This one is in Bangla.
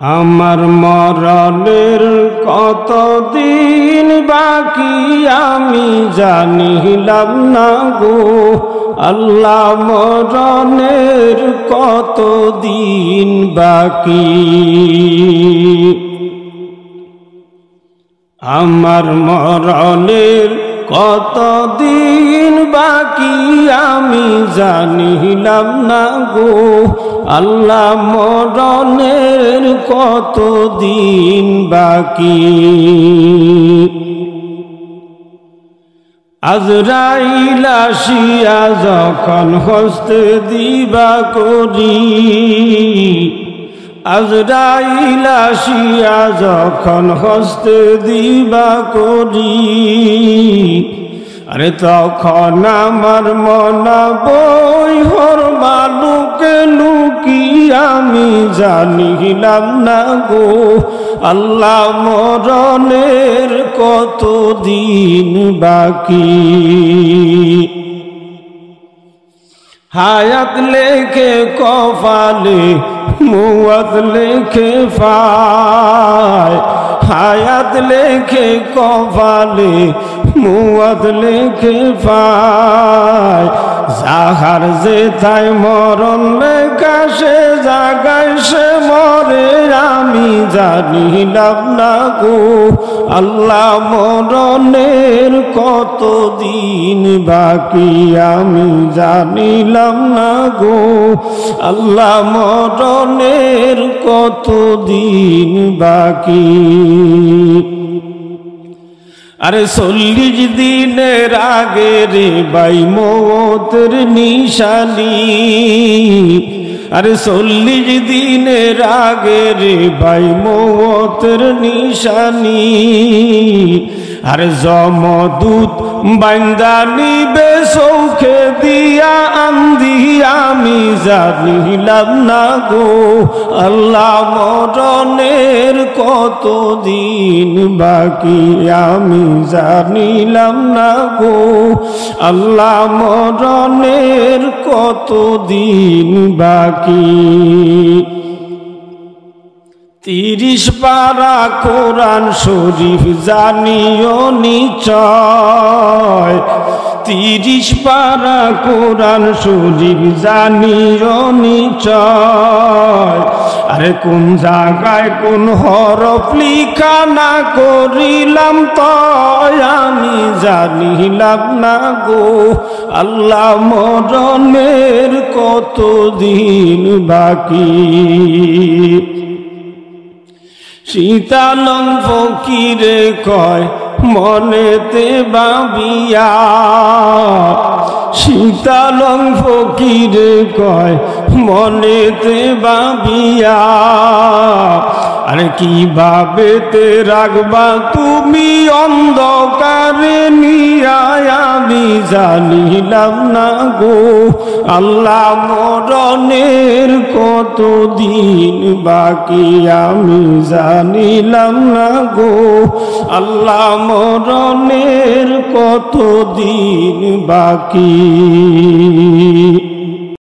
আমার মরণের কতদিন বাকি আমি জানিলাম না গো আল্লাহ, মরণের কতদিন বাকি। আমার মরণের কতদিন বাকি আমি জানিলাম না গো আল্লাহ, মরণের কতদিন বাকি। আজরাইল আসিয়া যখন হস্তে দিবা করি, আজরাইল আসিয়া যখন হস্তে দিবা করি, আরে তখন আমার মনা বই হর বালুকে লুকি আমি জানিলাম না গো আল্লাহ, মরণের কতদিন বাকি। হায়াত লেখে কপালে মুয়াত লেখে ফায়, হায়াত লেখে কপালে মুয়াত লেখে ফায়, যাহার যেথায় মরণ লেখা সে জাগায় সে মরে আমি জানিলাম না গো আল্লাহ, মরণের কতদিন বাকি আমি জানিলাম না গো আল্লাহ, মরণের কতদিন বাকি। আরে 40 দিনের আগে রে ভাই মওতের নিশানি, আরে 40 দিনের আগে রে ভাই মওতের নিশানি, আরে যমদূত বান্দা নিবে চৌখে দিয়া আন্ধি আমি জানিলাম না গো আল্লাহ, মরণের কতদিন বাকি আমি জানিলাম না গো আল্লাহ, মরণের কতদিন বাকি। 30 পারা কোরআন শরীফ জানিও নিশ্চয়, 30 পারা কোরআন শরীফ জানিও নিশ্চয়, আরে কোন জায়গায় কোন হরফ লিখা না করিলাম তো আমি জানিলাম না গো আল্লাহ, মরণের কতদিন বাকি। শীতালং ফকিরে কয় মনেতে ভাবিয়া, শীতালং ফকিরে কয় মনেতে ভাবিয়া, আরে কিভাবে তে রাখবা তুমি অন্ধকারে নিয়া আমি জানিলাম না গো আল্লাহ, মরণের কতদিন বাকি আমি জানিলাম না গো আল্লাহ, মরণের কতদিন বাকি।